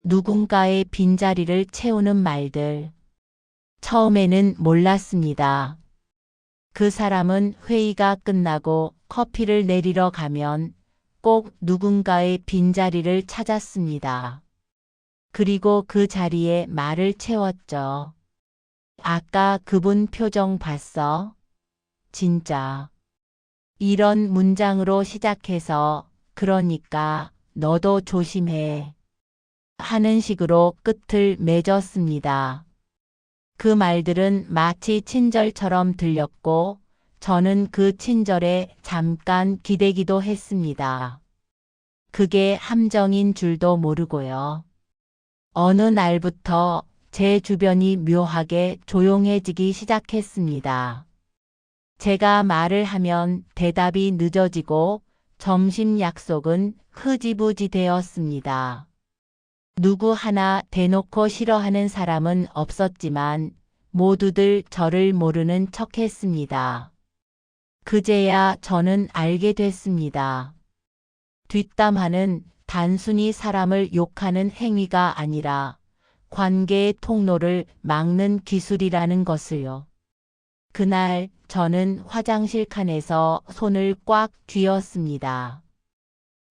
누군가의 빈자리를 채우는 말들. 처음에는 몰랐습니다. 그 사람은 회의가 끝나고 커피를 내리러 가면 꼭 누군가의 빈자리를 찾았습니다. 그리고 그 자리에 말을 채웠죠. 아까 그분 표정 봤어? 진짜. 이런 문장으로 시작해서 그러니까 너도 조심해 하는 식으로 끝을 맺었습니다. 그 말들은 마치 친절처럼 들렸고 저는 그 친절에 잠깐 기대기도 했습니다. 그게 함정인 줄도 모르고요. 어느 날부터 제 주변이 묘하게 조용해지기 시작했습니다. 제가 말을 하면 대답이 늦어지고 점심 약속은 흐지부지 되었습니다. 누구 하나 대놓고 싫어하는 사람은 없었지만 모두들 저를 모르는 척했습니다. 그제야 저는 알게 됐습니다. 뒷담화는 단순히 사람을 욕하는 행위가 아니라 관계의 통로를 막는 기술이라는 것을요. 그날 저는 화장실 칸에서 손을 꽉 쥐었습니다.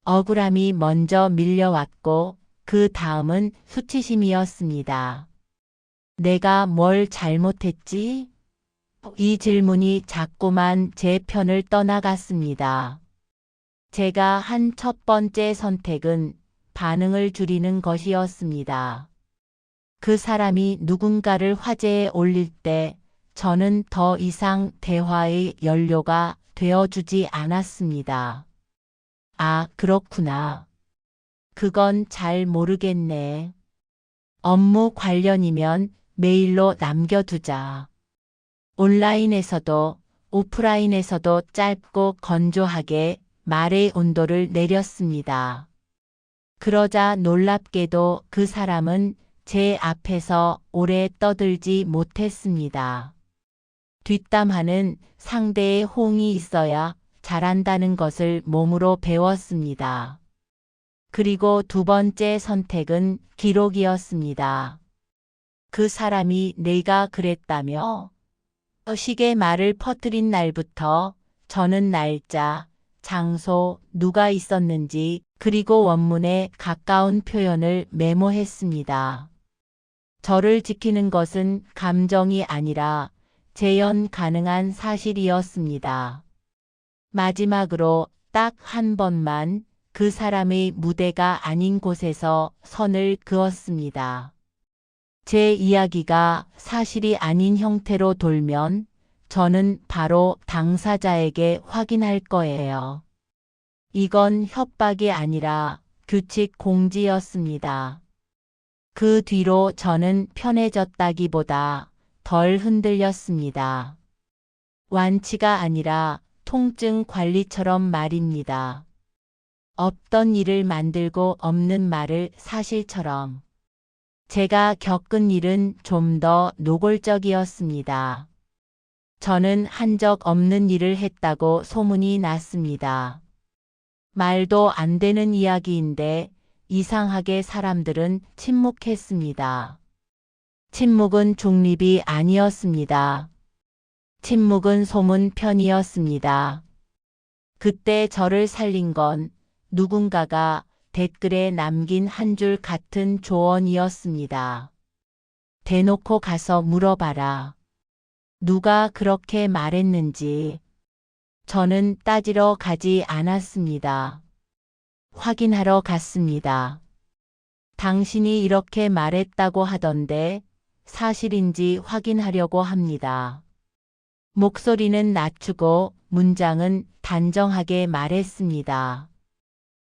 억울함이 먼저 밀려왔고 그 다음은 수치심이었습니다. 내가 뭘 잘못했지? 이 질문이 자꾸만 제 편을 떠나갔습니다. 제가 한 첫 번째 선택은 반응을 줄이는 것이었습니다. 그 사람이 누군가를 화제에 올릴 때 저는 더 이상 대화의 연료가 되어주지 않았습니다. 아, 그렇구나. 그건 잘 모르겠네. 업무 관련이면 메일로 남겨두자. 온라인에서도 오프라인에서도 짧고 건조하게 말의 온도를 내렸습니다. 그러자 놀랍게도 그 사람은 제 앞에서 오래 떠들지 못했습니다. 뒷담화는 상대의 호응이 있어야 잘한다는 것을 몸으로 배웠습니다. 그리고 두 번째 선택은 기록이었습니다. 그 사람이 내가 그랬다며? 식의 말을 퍼뜨린 날부터 저는 날짜, 장소, 누가 있었는지 그리고 원문에 가까운 표현을 메모했습니다. 저를 지키는 것은 감정이 아니라 재현 가능한 사실이었습니다. 마지막으로 딱 한 번만 그 사람의 무대가 아닌 곳에서 선을 그었습니다. 제 이야기가 사실이 아닌 형태로 돌면 저는 바로 당사자에게 확인할 거예요. 이건 협박이 아니라 규칙 공지였습니다. 그 뒤로 저는 편해졌다기보다 덜 흔들렸습니다. 완치가 아니라 통증 관리처럼 말입니다. 없던 일을 만들고 없는 말을 사실처럼. 제가 겪은 일은 좀 더 노골적이었습니다. 저는 한 적 없는 일을 했다고 소문이 났습니다. 말도 안 되는 이야기인데 이상하게 사람들은 침묵했습니다. 침묵은 중립이 아니었습니다. 침묵은 소문 편이었습니다. 그때 저를 살린 건 누군가가 댓글에 남긴 한 줄 같은 조언이었습니다. 대놓고 가서 물어봐라. 누가 그렇게 말했는지. 저는 따지러 가지 않았습니다. 확인하러 갔습니다. 당신이 이렇게 말했다고 하던데 사실인지 확인하려고 합니다. 목소리는 낮추고 문장은 단정하게 말했습니다.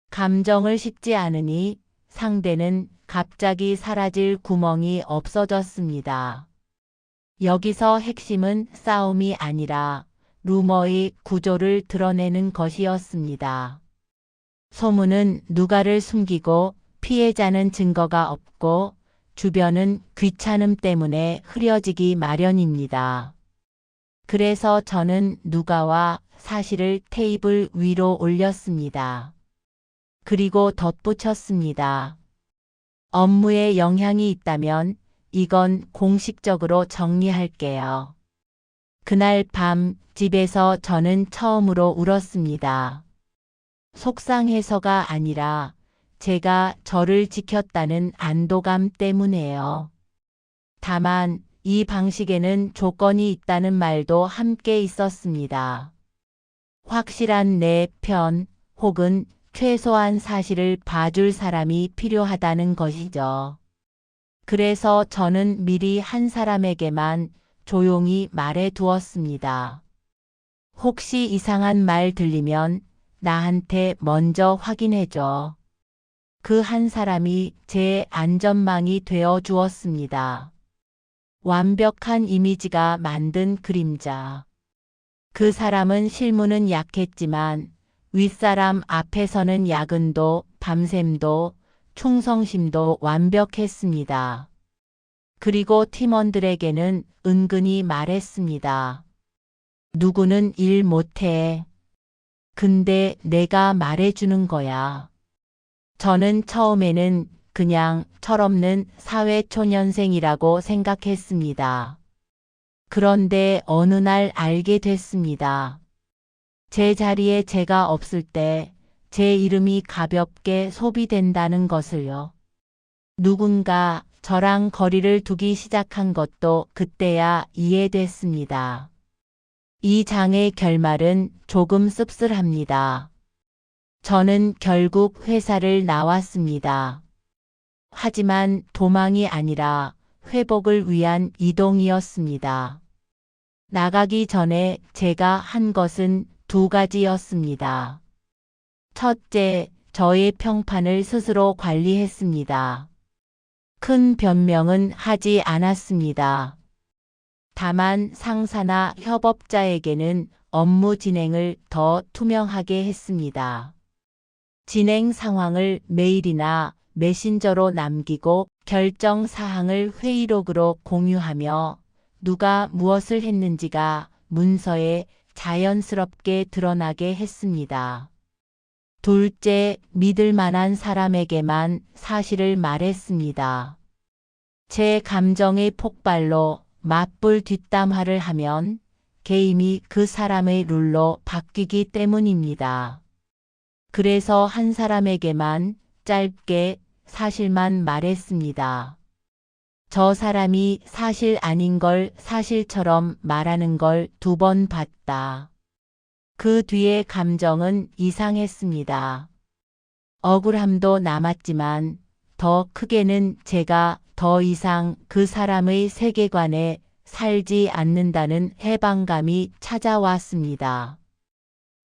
감정을 식지 않으니 상대는 갑자기 사라질 구멍이 없어졌습니다. 여기서 핵심은 싸움이 아니라 루머의 구조를 드러내는 것이었습니다. 소문은 누가를 숨기고 피해자는 증거가 없고 주변은 귀찮음 때문에 흐려지기 마련입니다. 그래서 저는 누가와 사실을 테이블 위로 올렸습니다. 그리고 덧붙였습니다. 업무에 영향이 있다면 이건 공식적으로 정리할게요. 그날 밤 집에서 저는 처음으로 울었습니다. 속상해서가 아니라 제가 저를 지켰다는 안도감 때문에요. 다만 이 방식에는 조건이 있다는 말도 함께 있었습니다. 확실한 내 편 혹은 최소한 사실을 봐줄 사람이 필요하다는 것이죠. 그래서 저는 미리 한 사람에게만 조용히 말해 두었습니다. 혹시 이상한 말 들리면 나한테 먼저 확인해줘. 그 한 사람이 제 안전망이 되어 주었습니다. 완벽한 이미지가 만든 그림자. 그 사람은 실무는 약했지만 윗사람 앞에서는 야근도 밤샘도 충성심도 완벽했습니다. 그리고 팀원들에게는 은근히 말했습니다. 누구는 일 못해. 근데 내가 말해주는 거야. 저는 처음에는 그냥 철없는 사회초년생이라고 생각했습니다. 그런데 어느 날 알게 됐습니다. 제 자리에 제가 없을 때 제 이름이 가볍게 소비된다는 것을요. 누군가 저랑 거리를 두기 시작한 것도 그때야 이해됐습니다. 이 장의 결말은 조금 씁쓸합니다. 저는 결국 회사를 나왔습니다. 하지만 도망이 아니라 회복을 위한 이동이었습니다. 나가기 전에 제가 한 것은 두 가지였습니다. 첫째, 저의 평판을 스스로 관리했습니다. 큰 변명은 하지 않았습니다. 다만 상사나 협업자에게는 업무 진행을 더 투명하게 했습니다. 진행 상황을 메일이나 메신저로 남기고 결정 사항을 회의록으로 공유하며 누가 무엇을 했는지가 문서에 자연스럽게 드러나게 했습니다. 둘째, 믿을 만한 사람에게만 사실을 말했습니다. 제 감정의 폭발로 맞불 뒷담화를 하면 게임이 그 사람의 룰로 바뀌기 때문입니다. 그래서 한 사람에게만 짧게 사실만 말했습니다. 저 사람이 사실 아닌 걸 사실처럼 말하는 걸 두 번 봤다. 그 뒤에 감정은 이상했습니다. 억울함도 남았지만 더 크게는 제가 더 이상 그 사람의 세계관에 살지 않는다는 해방감이 찾아왔습니다.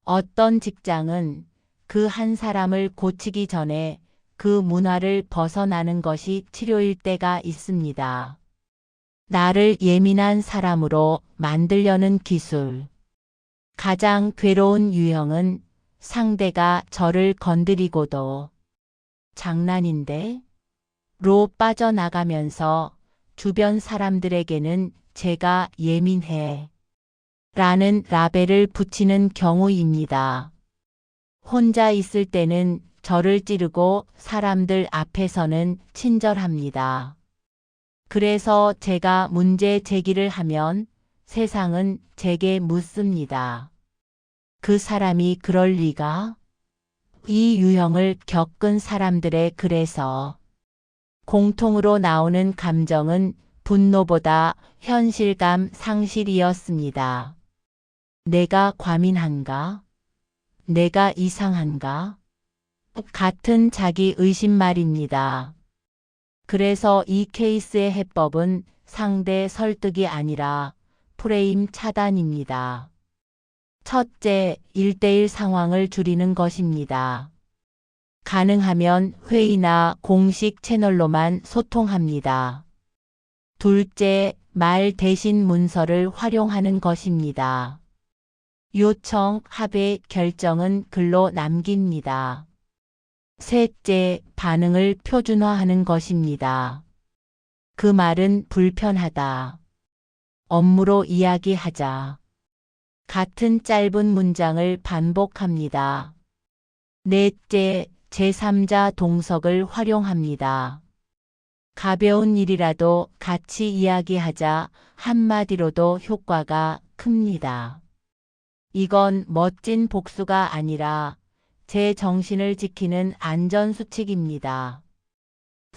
어떤 직장은 그 한 사람을 고치기 전에 그 문화를 벗어나는 것이 치료일 때가 있습니다. 나를 예민한 사람으로 만들려는 기술. 가장 괴로운 유형은 상대가 저를 건드리고도 장난인데? 로 빠져나가면서 주변 사람들에게는 제가 예민해 라는 라벨을 붙이는 경우입니다. 혼자 있을 때는 저를 찌르고 사람들 앞에서는 친절합니다. 그래서 제가 문제 제기를 하면 세상은 제게 묻습니다. 그 사람이 그럴 리가? 이 유형을 겪은 사람들의 글에서 공통으로 나오는 감정은 분노보다 현실감 상실이었습니다. 내가 과민한가? 내가 이상한가? 같은 자기 의심 말입니다. 그래서 이 케이스의 해법은 상대 설득이 아니라 프레임 차단입니다. 첫째, 1대1 상황을 줄이는 것입니다. 가능하면 회의나 공식 채널로만 소통합니다. 둘째, 말 대신 문서를 활용하는 것입니다. 요청, 합의, 결정은 글로 남깁니다. 셋째, 반응을 표준화하는 것입니다. 그 말은 불편하다. 업무로 이야기하자. 같은 짧은 문장을 반복합니다. 넷째, 제3자 동석을 활용합니다. 가벼운 일이라도 같이 이야기하자 한마디로도 효과가 큽니다. 이건 멋진 복수가 아니라 제 정신을 지키는 안전수칙입니다.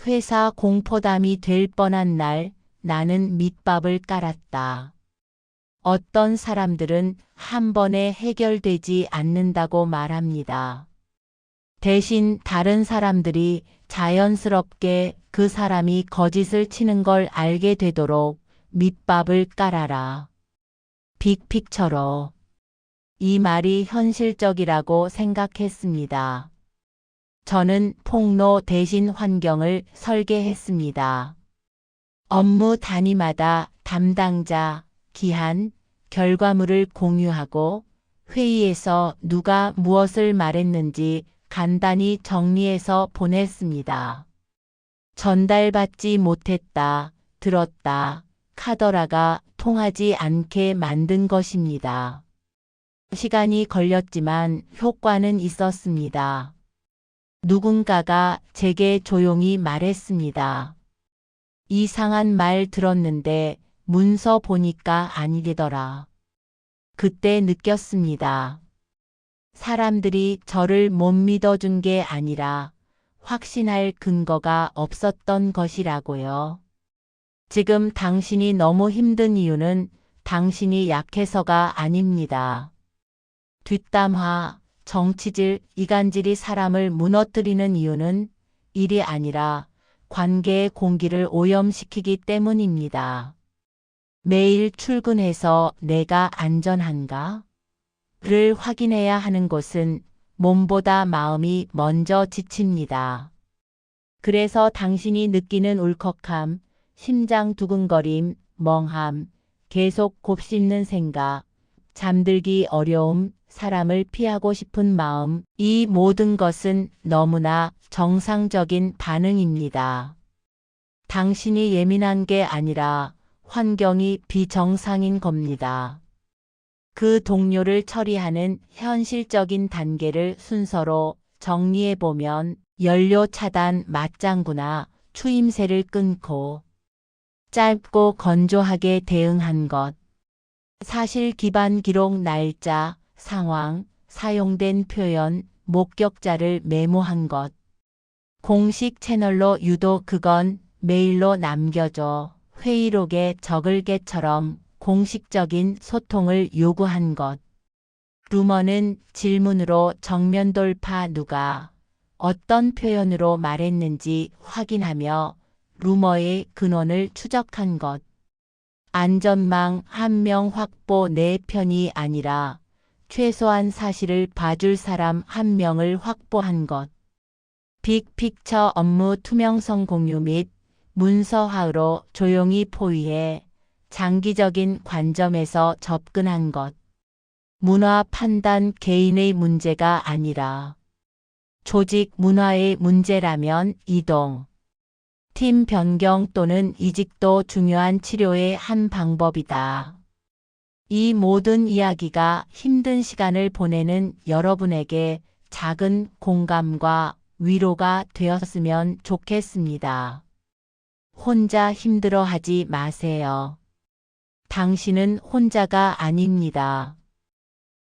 회사 공포담이 될 뻔한 날 나는 밑밥을 깔았다. 어떤 사람들은 한 번에 해결되지 않는다고 말합니다. 대신 다른 사람들이 자연스럽게 그 사람이 거짓을 치는 걸 알게 되도록 밑밥을 깔아라. 빅픽처로. 이 말이 현실적이라고 생각했습니다. 저는 폭로 대신 환경을 설계했습니다. 업무 단위마다 담당자, 기한, 결과물을 공유하고 회의에서 누가 무엇을 말했는지 간단히 정리해서 보냈습니다. 전달받지 못했다, 들었다, 카더라가 통하지 않게 만든 것입니다. 시간이 걸렸지만 효과는 있었습니다. 누군가가 제게 조용히 말했습니다. 이상한 말 들었는데 문서 보니까 아니더라. 그때 느꼈습니다. 사람들이 저를 못 믿어준 게 아니라 확신할 근거가 없었던 것이라고요. 지금 당신이 너무 힘든 이유는 당신이 약해서가 아닙니다. 뒷담화, 정치질, 이간질이 사람을 무너뜨리는 이유는 일이 아니라 관계의 공기를 오염시키기 때문입니다. 매일 출근해서 내가 안전한가? 를 확인해야 하는 곳은 몸보다 마음이 먼저 지칩니다. 그래서 당신이 느끼는 울컥함, 심장 두근거림, 멍함, 계속 곱씹는 생각, 잠들기 어려움, 사람을 피하고 싶은 마음, 이 모든 것은 너무나 정상적인 반응입니다. 당신이 예민한 게 아니라 환경이 비정상인 겁니다. 그 동료를 처리하는 현실적인 단계를 순서로 정리해보면 연료 차단 맞장구나 추임새를 끊고 짧고 건조하게 대응한 것, 사실 기반 기록 날짜, 상황, 사용된 표현, 목격자를 메모한 것, 공식 채널로 유독 그건 메일로 남겨줘, 회의록에 적을 게처럼 공식적인 소통을 요구한 것. 루머는 질문으로 정면 돌파 누가 어떤 표현으로 말했는지 확인하며 루머의 근원을 추적한 것. 안전망 한 명 확보 내 편이 아니라 최소한 사실을 봐줄 사람 한 명을 확보한 것. 빅픽처 업무 투명성 공유 및 문서화로 조용히 포위해 장기적인 관점에서 접근한 것. 문화 판단 개인의 문제가 아니라 조직 문화의 문제라면 이동, 팀 변경 또는 이직도 중요한 치료의 한 방법이다. 이 모든 이야기가 힘든 시간을 보내는 여러분에게 작은 공감과 위로가 되었으면 좋겠습니다. 혼자 힘들어하지 마세요. 당신은 혼자가 아닙니다.